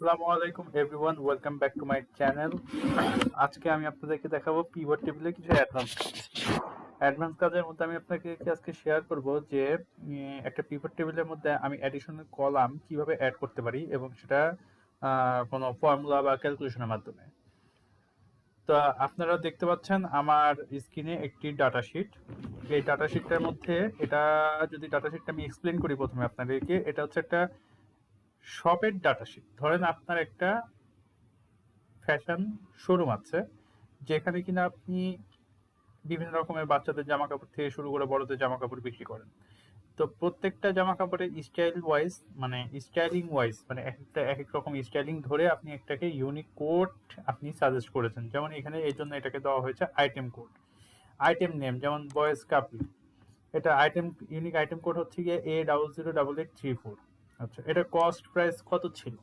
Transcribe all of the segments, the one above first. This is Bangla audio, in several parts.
আসসালামু আলাইকুম everyone, welcome back to my channel. আজকে আমি আপনাদেরকে দেখাবো পিভট টেবিলে কিছু অ্যাডভান্স কাজের মধ্যে আমি আপনাকে আজকে শেয়ার করব যে একটা পিভট টেবিলের মধ্যে আমি অ্যাডিশনাল কলাম কিভাবে অ্যাড করতে পারি এবং সেটা কোনো ফর্মুলা বা ক্যালকুলেশনের মাধ্যমে। তো আপনারা দেখতে পাচ্ছেন আমার স্ক্রিনে একটি ডাটা শিট। এই ডাটা শিটটার মধ্যে যদি ডাটা শিটটা আমি এক্সপ্লেন করি প্রথমে আপনাদেরকে, এটা হচ্ছে একটা শপের ডাটা শিট। ধরেন আপনার একটা ফ্যাশন শোরুম আছে, যেখানে কিনা আপনি বিভিন্ন রকমের বাচ্চাদের জামা কাপড় থেকে শুরু করে বড়দের জামা কাপড় বিক্রি করেন। তো প্রত্যেকটা জামা কাপড়ের স্টাইলিং ওয়াইজ মানে এক এক রকম স্টাইলিং ধরে আপনি একটাকে ইউনিক কোড আপনি সাজেস্ট করেছেন। যেমন এখানে এই জন্য এটাকে দেওয়া হয়েছে আইটেম কোড, আইটেম নেম। যেমন বয়েজ কাপড়, এটা ইউনিক আইটেম কোড হচ্ছে গিয়ে A008834। আচ্ছা, এটা কস্ট প্রাইস কত ছিল?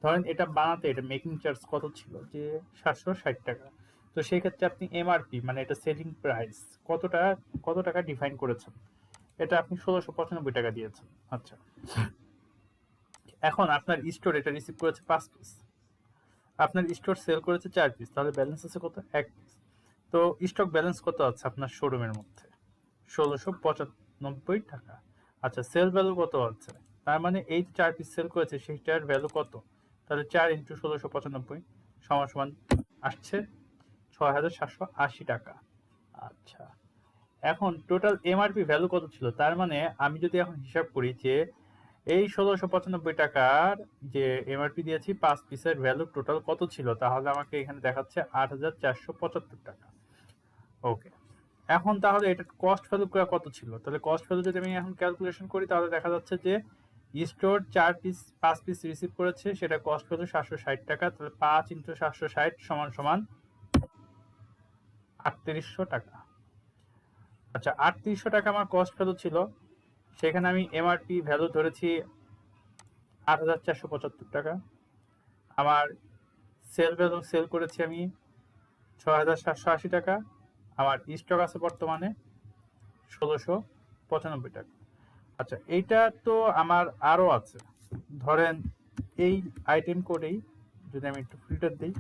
ধরেন এটা বানাতে এটা মেকিং চার্জ কত ছিল, যে 760 টাকা। তো সেই ক্ষেত্রে আপনি এমআরপি মানে এটা সেলিং প্রাইস কত টাকা ডিফাইন করেছেন, এটা আপনি 1695 টাকা দিয়েছেন। আচ্ছা, এখন আপনার স্টোর এটা রিসিভ করেছে 5 পিস, আপনার স্টোর সেল করেছে 4 পিস, তাহলে ব্যালেন্স আছে কত? 1 পিস। তো স্টক ব্যালেন্স কত আছে আপনার শোরুমের মধ্যে? 1695 টাকা। আচ্ছা, সেল ভ্যালু কত আছে? তার মানে এই 4 পিস সেল করেছে সেইটার ভ্যালু কত? তাহলে 4 ইন্টু 1695 সমান সমান আসছে 6780 টাকা। আচ্ছা, এখন টোটাল এমআরপি ভ্যালু কত ছিল? তার মানে আমি যদি এখন হিসাব করি যে এই 1695 টাকার যে এমআরপি দিয়েছি 5 পিসের ভ্যালু টোটাল কত ছিল, তাহলে আমাকে এখানে দেখাচ্ছে 8475 টাকা। ওকে, এখন তাহলে এটা কস্ট ভ্যালু কত ছিল? তাহলে কস্ট ভ্যালু যদি আমি এখন ক্যালকুলেশন করি, তাহলে দেখা যাচ্ছে যে স্টোর 5 পিস রিসিভ করেছে, সেটা কস্ট ভ্যালু 760 টাকা। তাহলে 5 ইন্টু 760 সমান সমান 3800 টাকা। আচ্ছা, 3800 টাকা আমার কস্ট ভ্যালু ছিল, সেখানে আমি এমআরপি ভ্যালু ধরেছি 8475 টাকা। আমার সেল করেছি আমি 6780 টাকা। আমার স্টক আছে বর্তমানে 1695 টাকা। আচ্ছা, এইটা তো আমার আরো আছে। ধরেন এই আইটেম কোডেই যদি আমি একটু ফিল্টার দিই,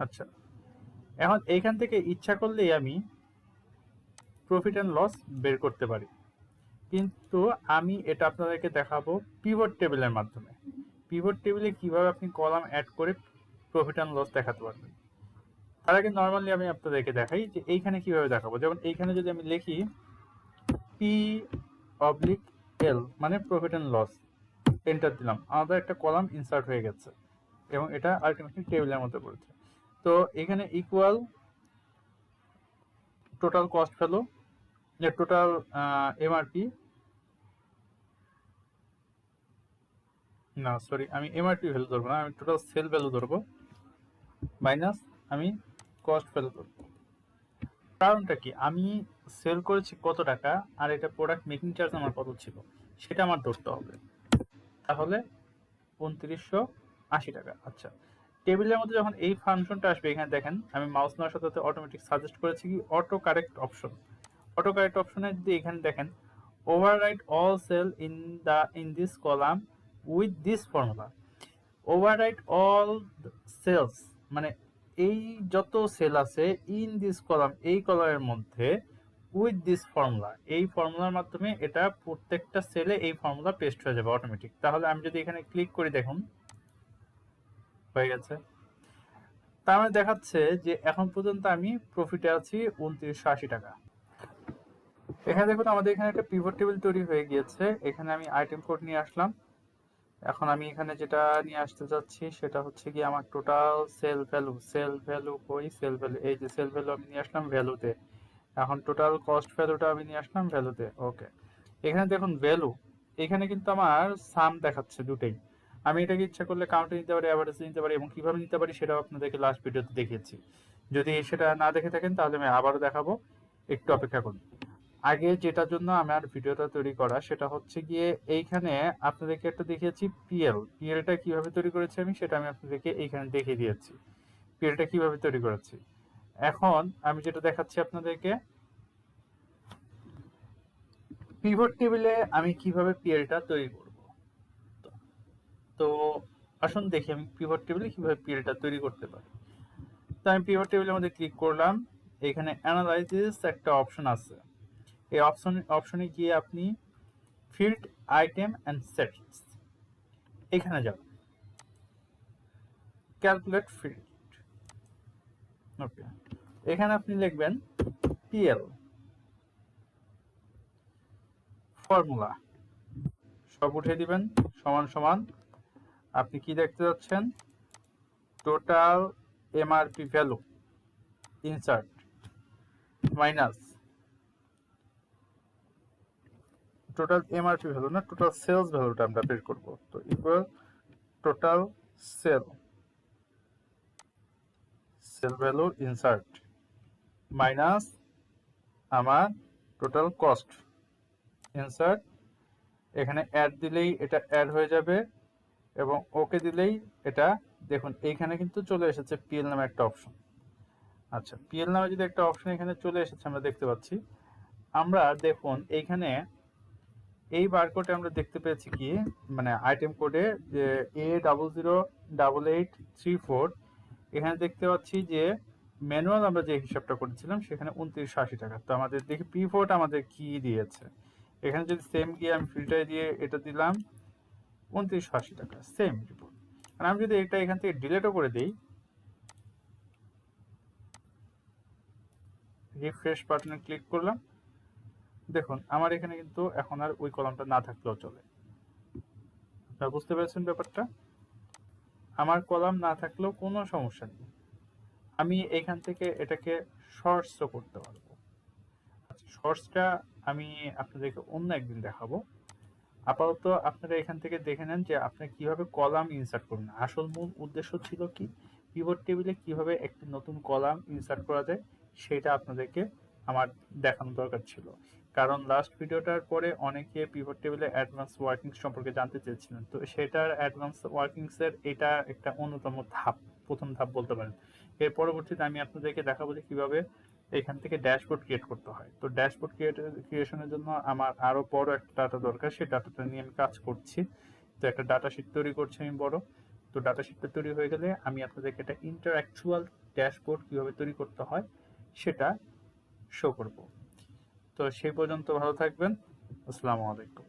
আচ্ছা, এখন এইখান থেকে ইচ্ছা করলেই আমি প্রফিট অ্যান্ড লস বের করতে পারি, কিন্তু আমি এটা আপনাদেরকে দেখাবো পিভট টেবিলের মাধ্যমে। পিভট টেবিলে কিভাবে আপনি কলাম অ্যাড করে প্রফিট অ্যান্ড লস দেখাতে পারবেন। তার আগে নর্মালি আমি আপনাদেরকে দেখাই যে এইখানে কিভাবে দেখাবো। যেমন এইখানে যদি আমি লিখি P/L মানে প্রফিট অ্যান্ড লস, এন্টার দিলাম, আমাদের একটা কলাম ইনসার্ট হয়ে গেছে এবং এটা আলটিমেটলি টেবিলের মধ্যে পড়েছে। তো এখানে equal total cost value, total MRP, না সরি, আমি এমআরপি ভ্যালু ধরবো না, আমি টোটাল সেল ভ্যালু ধরবো, মাইনাস আমি কস্ট ভ্যালু ধরবো। কারণটা কি, আমি সেল করেছি কত টাকা আর এটা প্রোডাক্ট মেকিং চার্জ আমার কত ছিল সেটা আমার ধরতে হবে। তাহলে 2980 টাকা। আচ্ছা, টেবিলের মধ্যে যখন এই ফাংশনটা আসবে, এখানে দেখেন আমি মাউস নেওয়ার সাথে সাথে অটোমেটিক সাজেস্ট করেছি কি auto correct option. Auto correct অপশনে যদি এখানে দেখেন overwrite all cell in this column with this formula. Overwrite all cells মানে এই যত সেল আছে ইন দিস কলাম, এই কলামের মধ্যে, উইথ দিস ফর্মুলা, এই ফর্মুলার মাধ্যমে এটা প্রত্যেকটা সেলে এই ফর্মুলা পেস্ট হয়ে যাবে অটোমেটিক। তাহলে আমি যদি এখানে ক্লিক করি, দেখুন হয়ে গেছে। তার মানে দেখাচ্ছে যে এখন পর্যন্ত আমি প্রফিটে আছি 2980 টাকা। এখানে দেখুন আমাদের এখানে একটা পিভট টেবিল তৈরি হয়ে গিয়েছে। এখানে আমি আইটেম কোড নিয়ে আসলাম। এখন আমি এখানে যেটা নিয়ে আসতে যাচ্ছি সেটা হচ্ছে কি আমার টোটাল সেল ভ্যালু কই, সেল ভ্যালু, এই যে সেল ভ্যালু আমি নিয়ে আসলাম ভ্যালুতে। এখন টোটাল কস্ট ভ্যালুটা আমি নিয়ে আসলাম ভ্যালুতে। ওকে, এখানে দেখুন ভ্যালু, এখানে কিন্তু আমার সাম দেখাচ্ছে দুটেই। আমি এটাকে ইচ্ছা করলে কাউন্টে নিতে পারি, অ্যাভারেজ নিতে পারি, এবং কিভাবে নিতে পারি সেটাও আপনাদেরকে লাস্ট ভিডিওতে দেখিয়েছি। যদি সেটা না দেখে থাকেন তাহলে আমি আবারও দেখাবো, একটু অপেক্ষা করুন। আগে যেটার জন্য আমার ভিডিওটা তৈরি করা সেটা হচ্ছে গিয়ে এইখানে আপনাদেরকে একটা দেখিয়েছি পিএলটা কিভাবে তৈরি করেছি আমি, সেটা আমি আপনাদেরকে এইখানে দেখিয়ে দিয়েছি পিএলটা কিভাবে তৈরি করেছি। এখন আমি যেটা দেখাচ্ছি আপনাদেরকে পিভট টেবিলে আমি কিভাবে পিএলটা তৈরি করব। তো আসুন দেখি আমি পিভট টেবিলে কিভাবে পিএলটা তৈরি করতে পারি। তো আমি পিভট টেবিলের মধ্যে ক্লিক করলাম, এখানে অ্যানালাইসিস একটা অপশন আছে। এই অপশনে গিয়ে আপনি ফিল্ড আইটেম অ্যান্ড সেটস এখানে যাবেন, ক্যালকুলেট ফিল্ড। ওকে, এখানে আপনি লিখবেন পিএল ফর্মুলা, সব উঠিয়ে দিবেন, সমান সমান আপনি কি দেখতে যাচ্ছেন, total MRP value insert minus total MRP value না, টোটাল সেলস ভ্যালুটা আমরা বের করব। তো equal total sale value insert minus আমার টোটাল কস্ট ইনসার্ট। এখানে অ্যাড দিলেই এটা অ্যাড হয়ে যাবে এবং ওকে দিলেই এটা, দেখুন এইখানে কিন্তু চলে এসেছে পিএল নামে একটা অপশন। আচ্ছা, পিএল নামে যদি একটা অপশন এখানে চলে এসেছে আমরা দেখতে পাচ্ছি। আমরা দেখুন এইখানে এই বারকোডে আমরা দেখতে পেয়েছি কি, মানে আইটেম কোডে যে A008834, এখানে দেখতে পাচ্ছি যে ম্যানুয়াল আমরা যে হিসাবটা করেছিলাম সেখানে 2980 টাকা। তো আমাদের দেখি পিভট আমাদের কি দিয়েছে, এখানে যদি সেম গিয়ে আমি ফিল্টারে দিয়ে এটা দিলাম 2980 টাকা, সেম রিপোর্ট। আর আমি যদি এটা এখান থেকে ডিলেটও করে দিই, রিফ্রেশ বাটনে ক্লিক করলাম, দেখুন আমার এখানে কিন্তু এখন আর ওই কলামটা না থাকলেও চলে। আপনারা বুঝতে পেরেছেন ব্যাপারটা? আমার কলাম না থাকলেও কোনো সমস্যা নেই, আমি এখান থেকে এটাকে শর্টসও করতে পারবো। আচ্ছা, শর্টসটা আমি আপনাদেরকে অন্য একদিন দেখাবো। আপাতত আপনারা এখান থেকে দেখে নেন যে আপনি কিভাবে কলাম ইনসার্ট করবেন। আসল মূল উদ্দেশ্য ছিল কি, পিভট টেবিলে কিভাবে একটি নতুন কলাম ইনসার্ট করা যায় সেটা আপনাদেরকে আমার দেখানো দরকার ছিল। কারণ লাস্ট ভিডিওটার পরে অনেকে পিভট টেবিলে অ্যাডভান্স ওয়ার্কিংস সম্পর্কে জানতে চেয়েছিলেন, তো সেটার অ্যাডভান্স ওয়ার্কিংসের এটা একটা অন্যতম ধাপ, প্রথম ধাপ বলতে পারেন। এর পরবর্তীতে আমি আপনাদেরকে দেখাবো যে কিভাবে এখান থেকে ড্যাশবোর্ড ক্রিয়েট করতে হয়। তো ড্যাশবোর্ড ক্রিয়েশনের জন্য আমার আরো বড় একটা ডাটা দরকার, সেই ডাটাটা নিয়ে আমি কাজ করছি। তো একটা ডাটা শিট তৈরি করছি আমি বড়। তো ডাটা শিটটা তৈরি হয়ে গেলে আমি আপনাদেরকে একটা ইন্টারঅ্যাকচুয়াল ড্যাশবোর্ড কিভাবে তৈরি করতে হয় সেটা শো করব। তো সেই পর্যন্ত ভালো থাকবেন। আসসালামু আলাইকুম।